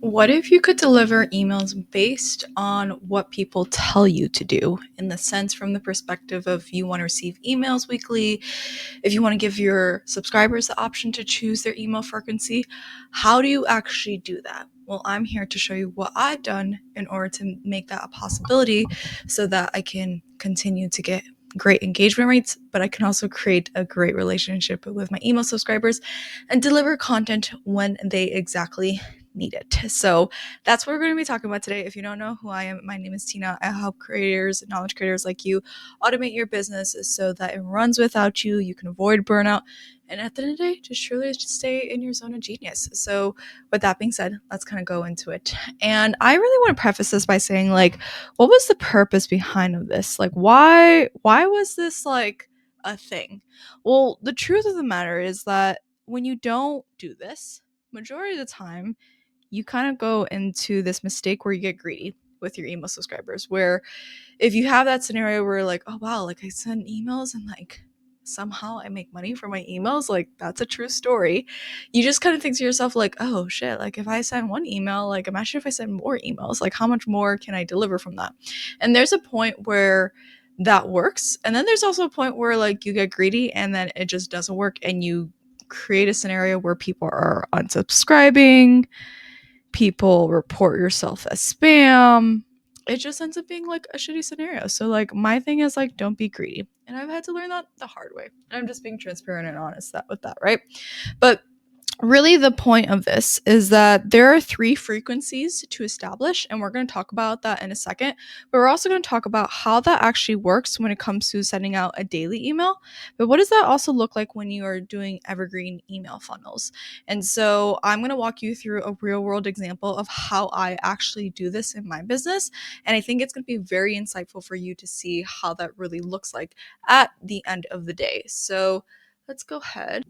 What if you could deliver emails based on what people tell you to do, in the sense from the perspective of you want to receive emails weekly, if you want to give your subscribers the option to choose their email frequency? How do you actually do that? Well, I'm here to show you what I've done in order to make that a possibility so that I can continue to get great engagement rates, but I can also create a great relationship with my email subscribers and deliver content when they exactly need it. So that's what we're going to be talking about today. If you don't know who I am, my name is Tina. I help creators, knowledge creators like you, automate your business so that it runs without you. You can avoid burnout. And at the end of the day, just truly just stay in your zone of genius. So with that being said, let's kind of go into it. And I really want to preface this by saying, like, what was the purpose behind of this? Like, why was this like a thing? Well, the truth of the matter is that when you don't do this, majority of the time, you kind of go into this mistake where you get greedy with your email subscribers, where if you have that scenario where like, oh wow, like I send emails and like somehow I make money from my emails, like that's a true story. You just kind of think to yourself like, oh shit, like if I send one email, like imagine if I send more emails, like how much more can I deliver from that? And there's a point where that works, and then there's also a point where like you get greedy and then it just doesn't work, and you create a scenario where people are unsubscribing, people report yourself as spam. It just ends up being like a shitty scenario. So like my thing is like, don't be greedy. And I've had to learn that the hard way. And I'm just being transparent and honest with that, right? But really the point of this is that there are 3 frequencies to establish, and we're going to talk about that in a second. But we're also going to talk about how that actually works when it comes to sending out a daily email. But what does that also look like when you are doing evergreen email funnels? And so I'm going to walk you through a real world example of how I actually do this in my business, and I think it's going to be very insightful for you to see how that really looks like at the end of the day. So let's go ahead.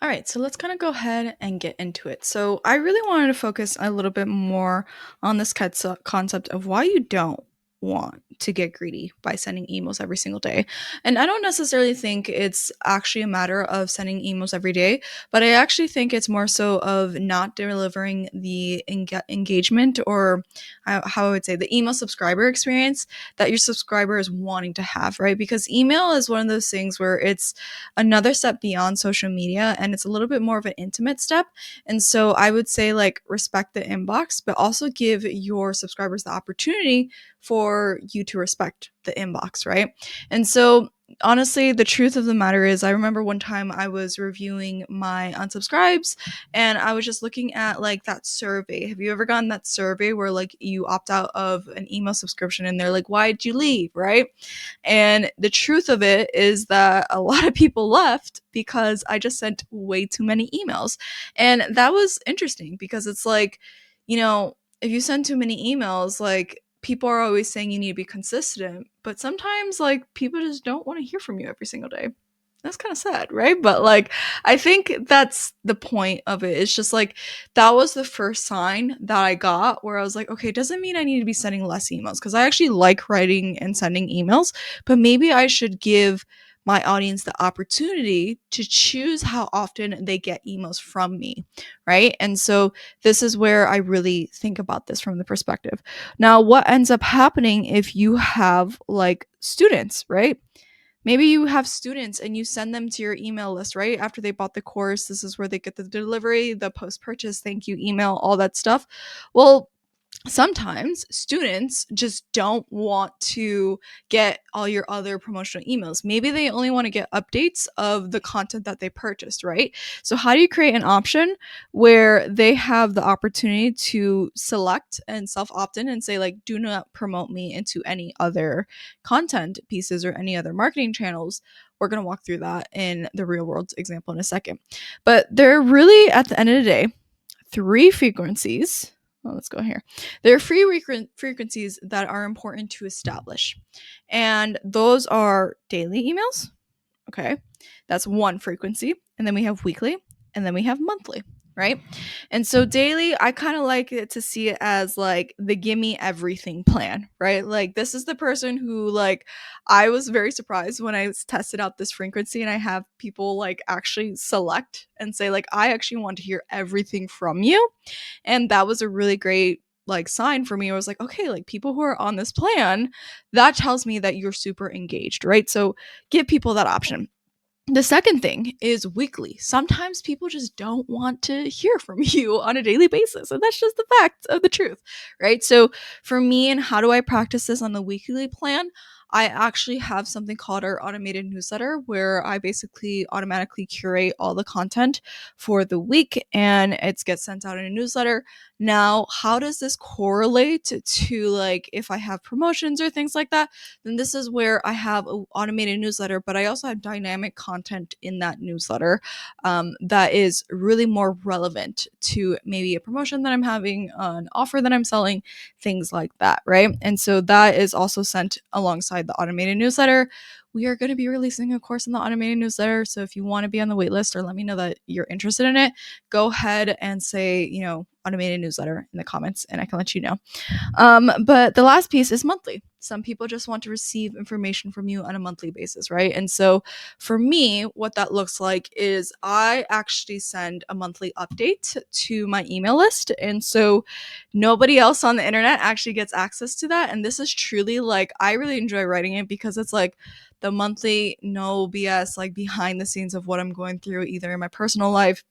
All right, so let's kind of go ahead and get into it. So I really wanted to focus a little bit more on this concept of why you don't want to get greedy by sending emails every single day. And I don't necessarily think it's actually a matter of sending emails every day, but I actually think it's more so of not delivering the engagement, or how I would say the email subscriber experience that your subscriber is wanting to have, right? Because email is one of those things where it's another step beyond social media, and it's a little bit more of an intimate step. And so I would say like respect the inbox, but also give your subscribers the opportunity for you to respect the inbox, right? And so honestly, the truth of the matter is, I remember one time I was reviewing my unsubscribes and I was just looking at like that survey. Have you ever gotten that survey where like you opt out of an email subscription and they're like, why'd you leave, right? And the truth of it is that a lot of people left because I just sent way too many emails. And that was interesting because it's like, if you send too many emails, like people are always saying you need to be consistent, but sometimes like people just don't want to hear from you every single day. That's kind of sad, right? But like, I think that's the point of it. It's just like, that was the first sign that I got where I was like, okay, it doesn't mean I need to be sending less emails, because I actually like writing and sending emails, but maybe I should give my audience the opportunity to choose how often they get emails from me, right? And so this is where I really think about this from the perspective. Now, what ends up happening if you have like students, right? Maybe you have students and you send them to your email list, right? After they bought the course, this is where they get the delivery, the post-purchase thank you email, all that stuff. Well, sometimes students just don't want to get all your other promotional emails. Maybe they only want to get updates of the content that they purchased, right? So how do you create an option where they have the opportunity to select and self opt in and say like, do not promote me into any other content pieces or any other marketing channels? We're going to walk through that in the real world example in a second. But they're really, at the end of the day, 3 frequencies. Well, let's go here. There are 3 frequencies that are important to establish. And those are daily emails. Okay. That's one frequency. And then we have weekly. And then we have monthly. right? And so daily, I kind of like it to see it as like the gimme everything plan, right? Like this is the person who like I was very surprised when I tested out this frequency and I have people like actually select and say like I actually want to hear everything from you. And that was a really great like sign for me. I was like, okay, like people who are on this plan, that tells me that you're super engaged, right? So give people that option. The second thing is weekly. Sometimes people just don't want to hear from you on a daily basis. And that's just the fact of the truth, right? So, for me, and how do I practice this on the weekly plan? I actually have something called our automated newsletter where I basically automatically curate all the content for the week and it gets sent out in a newsletter. Now, how does this correlate to like if I have promotions or things like that? Then this is where I have an automated newsletter, but I also have dynamic content in that newsletter that is really more relevant to maybe a promotion that I'm having, an offer that I'm selling, things like that, right? And so that is also sent alongside the automated newsletter. We are going to be releasing a course in the automated newsletter. So if you want to be on the waitlist or let me know that you're interested in it, go ahead and say, automated newsletter in the comments and I can let you know. But the last piece is monthly. Some people just want to receive information from you on a monthly basis, right? And so for me, what that looks like is I actually send a monthly update to my email list. And so nobody else on the internet actually gets access to that. And this is truly like, I really enjoy writing it because it's like the monthly, no BS, like behind the scenes of what I'm going through, either in my personal life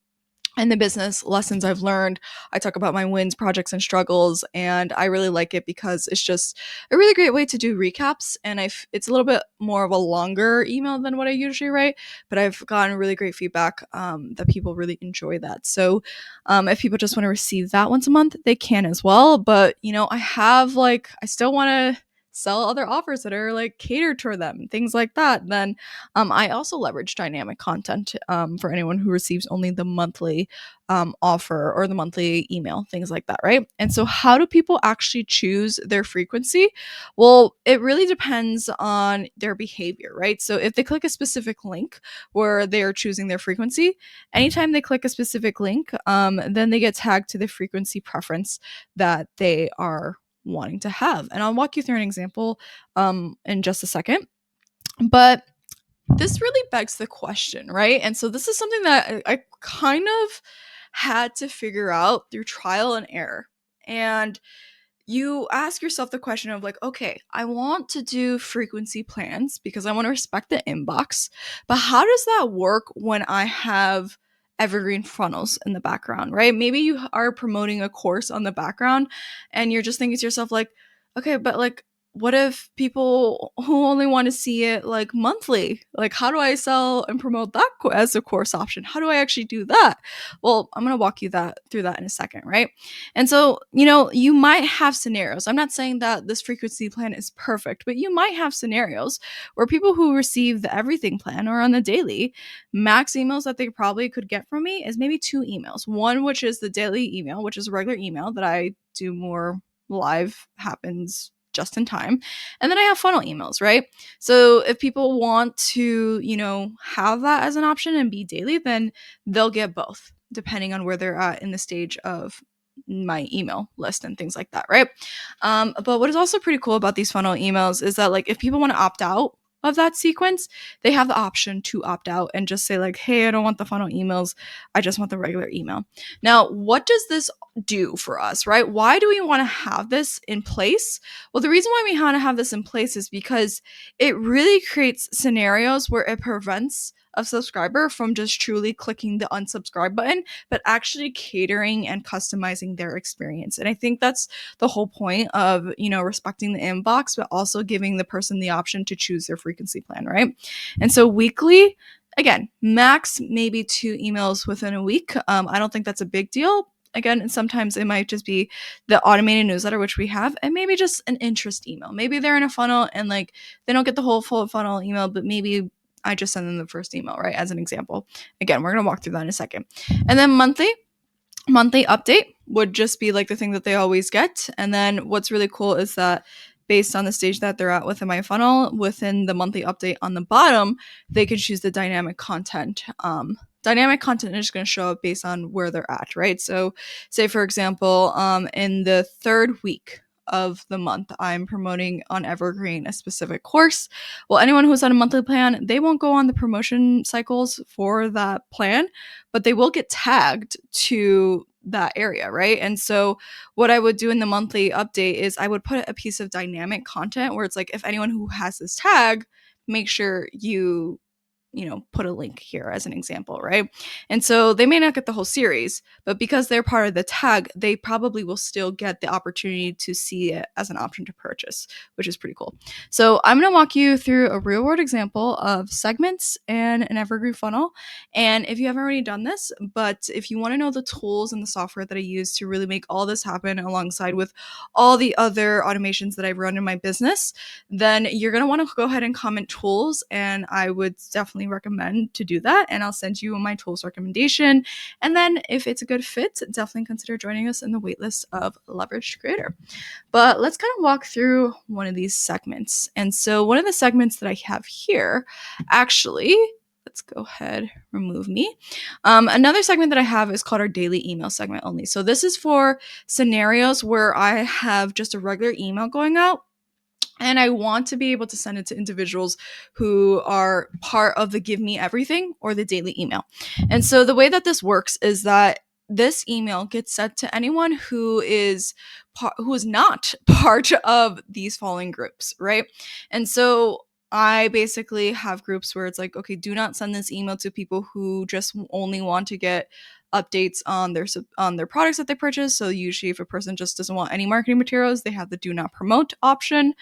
and the business lessons I've learned. I talk about my wins, projects, and struggles, and I really like it because it's just a really great way to do recaps. And it's a little bit more of a longer email than what I usually write, but I've gotten really great feedback that people really enjoy that. So if people just want to receive that once a month, they can as well. But I still want to sell other offers that are like catered toward them, things like that. Then I also leverage dynamic content for anyone who receives only the monthly offer or the monthly email, things like that, right? And so, how do people actually choose their frequency? Well, it really depends on their behavior, right? So, if they click a specific link where they're choosing their frequency, anytime they click a specific link, then they get tagged to the frequency preference that they are wanting to have. And I'll walk you through an example in just a second. But this really begs the question, right? And so this is something that I kind of had to figure out through trial and error. And you ask yourself the question of like, okay, I want to do frequency plans because I want to respect the inbox, but how does that work when I have evergreen funnels in the background, right? Maybe you are promoting a course on the background and you're just thinking to yourself like, okay, but like what if people who only want to see it like monthly? Like, how do I sell and promote that as a course option? How do I actually do that? Well, I'm going to walk you through that in a second, right? And so, you might have scenarios. I'm not saying that this frequency plan is perfect, but you might have scenarios where people who receive the everything plan or on the daily, max emails that they probably could get from me is maybe 2 emails. One, which is the daily email, which is a regular email that I do more live, happens just in time. And then I have funnel emails, right? So if people want to, have that as an option and be daily, then they'll get both depending on where they're at in the stage of my email list and things like that, right? But what is also pretty cool about these funnel emails is that like if people want to opt out of that sequence, they have the option to opt out and just say like, hey, I don't want the funnel emails. I just want the regular email. Now, what does this do for us, right? Why do we want to have this in place? Well, the reason why we want to have this in place is because it really creates scenarios where it prevents a subscriber from just truly clicking the unsubscribe button, but actually catering and customizing their experience. And I think that's the whole point of, respecting the inbox, but also giving the person the option to choose their frequency plan, right? And so weekly, again, max maybe 2 emails within a week. I don't think that's a big deal. Again, sometimes it might just be the automated newsletter, which we have, and maybe just an interest email. Maybe they're in a funnel and like they don't get the whole full funnel email, but maybe I just send them the first email, right? As an example. Again, we're going to walk through that in a second. And then monthly update would just be like the thing that they always get. And then what's really cool is that based on the stage that they're at within my funnel, within the monthly update on the bottom, they can choose the dynamic content dynamic content is going to show up based on where they're at, right? So say, for example, in the third week of the month, I'm promoting on Evergreen a specific course. Well, anyone who's on a monthly plan, they won't go on the promotion cycles for that plan, but they will get tagged to that area, right? And so what I would do in the monthly update is I would put a piece of dynamic content where it's like, if anyone who has this tag, make sure you put a link here as an example, right? And so they may not get the whole series, but because they're part of the tag, they probably will still get the opportunity to see it as an option to purchase, which is pretty cool. So I'm going to walk you through a real world example of segments and an evergreen funnel. And if you haven't already done this, but if you want to know the tools and the software that I use to really make all this happen alongside with all the other automations that I run in my business, then you're going to want to go ahead and comment tools, and I would definitely recommend to do that, and I'll send you my tools recommendation. And then if it's a good fit, definitely consider joining us in the waitlist of Leveraged Creator. But let's kind of walk through one of these segments. And so one of the segments that I have here, actually, let's go ahead, remove me. Another segment that I have is called our daily email segment only. So this is for scenarios where I have just a regular email going out, and I want to be able to send it to individuals who are part of the Give Me Everything or the daily email. And so the way that this works is that this email gets sent to anyone who is not part of these following groups, right? And so I basically have groups where it's like, okay, do not send this email to people who just only want to get updates on their products that they purchase. So usually if a person just doesn't want any marketing materials, they have the do not promote option.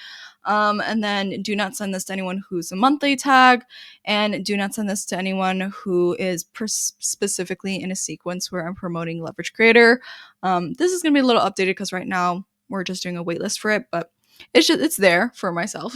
And then do not send this to anyone who's a monthly tag, and do not send this to anyone who is specifically in a sequence where I'm promoting Leverage Creator. This is going to be a little updated because right now we're just doing a waitlist for it, but it's there for myself.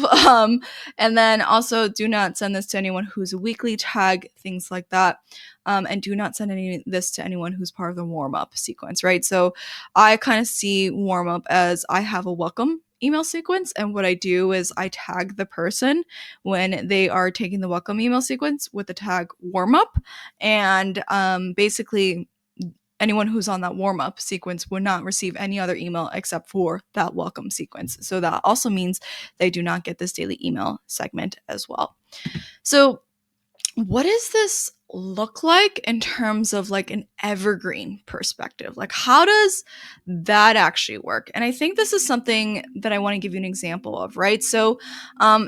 And then also do not send this to anyone who's a weekly tag, things like that. And do not send this to anyone who's part of the warm up sequence, right? So I kind of see warm up as I have a welcome email sequence, and what I do is I tag the person when they are taking the welcome email sequence with the tag warm up, and basically anyone who's on that warm up sequence would not receive any other email except for that welcome sequence. So that also means they do not get this daily email segment as well. So what does this look like in terms of like an evergreen perspective? Like, how does that actually work? And I think this is something that I want to give you an example of, right? So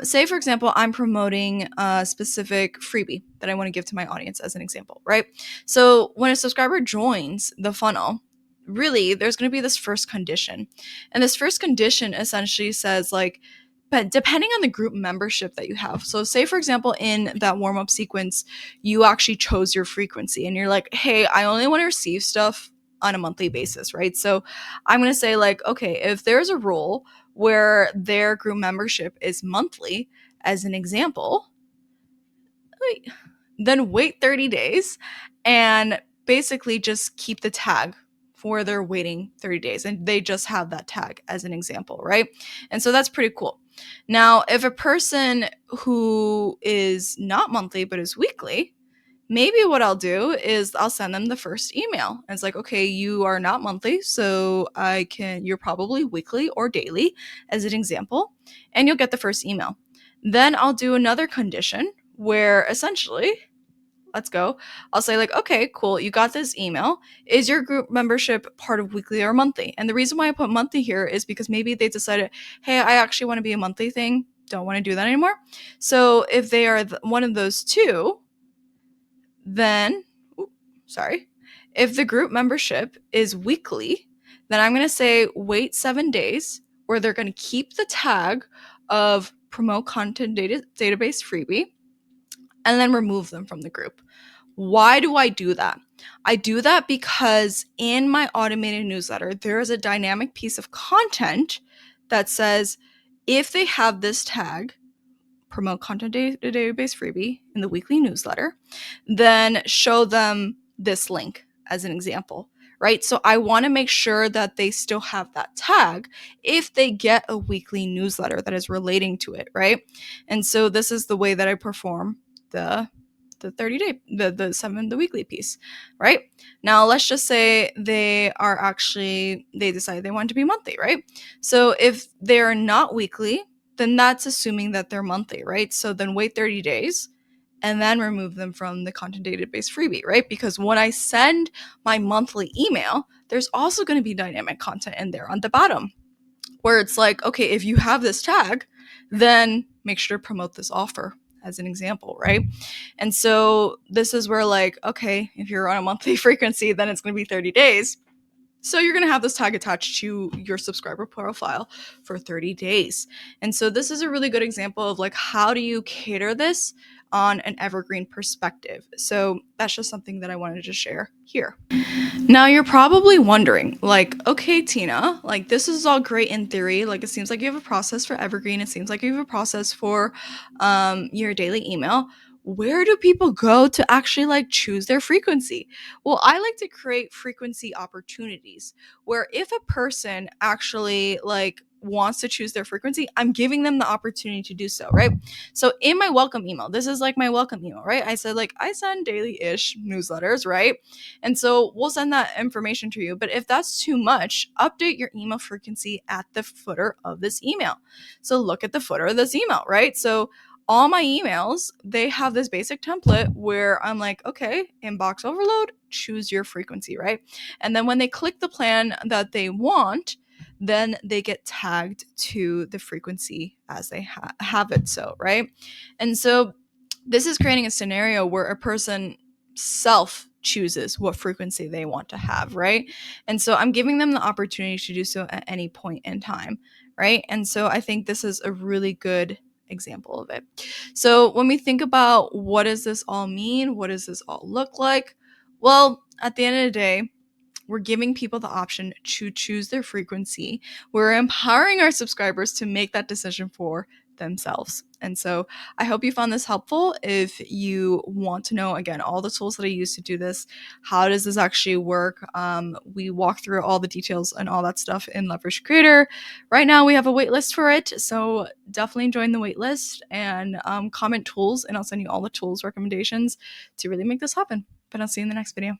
say, for example, I'm promoting a specific freebie that I want to give to my audience as an example, right? So when a subscriber joins the funnel, really, there's going to be this first condition. And this first condition essentially says like, but depending on the group membership that you have. So say, for example, in that warm-up sequence, you actually chose your frequency and you're like, hey, I only want to receive stuff on a monthly basis, right? So I'm going to say like, okay, if there's a role where their group membership is monthly, as an example, then wait 30 days and basically just keep the tag for their waiting 30 days. And they just have that tag as an example, right? And so that's pretty cool. Now, if a person who is not monthly but is weekly, maybe what I'll do is I'll send them the first email. And it's like, okay, you are not monthly, so you're probably weekly or daily as an example, and you'll get the first email. Then I'll do another condition where essentially, I'll say like, okay, cool, you got this email. Is your group membership part of weekly or monthly? And the reason why I put monthly here is because maybe they decided, hey, I actually want to be a monthly thing. Don't want to do that anymore. So if they are one of those two, then, if the group membership is weekly, then I'm going to say wait 7 days, where they're going to keep the tag of promote content database freebie, and then remove them from the group. Why do I do that? I do that because in my automated newsletter, there is a dynamic piece of content that says if they have this tag, promote content database freebie, in the weekly newsletter, then show them this link as an example, right? So I want to make sure that they still have that tag if they get a weekly newsletter that is relating to it, right? And so this is the way that I perform the the 30-day, the weekly piece, right? Now, let's just say they decide they want to be monthly, right? So if they're not weekly, then that's assuming that they're monthly, right? So then wait 30 days and then remove them from the content database freebie, right? Because when I send my monthly email, there's also going to be dynamic content in there on the bottom where it's like, okay, if you have this tag, then make sure to promote this offer as an example, right? And so this is where, like, okay, if you're on a monthly frequency, then it's going to be 30 days. So you're going to have this tag attached to your subscriber profile for 30 days. And so this is a really good example of like, how do you cater this on an evergreen perspective? So that's just something that I wanted to share here. Now you're probably wondering, like, okay, Tina, like this is all great in theory. Like it seems like you have a process for evergreen. It seems like you have a process for your daily email. Where do people go to actually like choose their frequency? Well, I like to create frequency opportunities where if a person actually like wants to choose their frequency, I'm giving them the opportunity to do so, right? So in my welcome email, this is like my welcome email, right? I said like I send daily-ish newsletters, right? And so we'll send that information to you. But if that's too much, update your email frequency at the footer of this email. So look at the footer of this email, right? So all my emails, they have this basic template where I'm like, okay, inbox overload, choose your frequency, right? And then when they click the plan that they want, then they get tagged to the frequency as they have it so, right? And so this is creating a scenario where a person self chooses what frequency they want to have, right? And so I'm giving them the opportunity to do so at any point in time, right? And so I think this is a really good example of it. So when we think about what does this all mean? What does this all look like? Well, at the end of the day, we're giving people the option to choose their frequency. We're empowering our subscribers to make that decision for themselves. And so I hope you found this helpful. If you want to know, again, all the tools that I use to do this, how does this actually work? We walk through all the details and all that stuff in Leverage Creator. Right now we have a wait list for it. So definitely join the wait list and comment tools, and I'll send you all the tools recommendations to really make this happen. But I'll see you in the next video.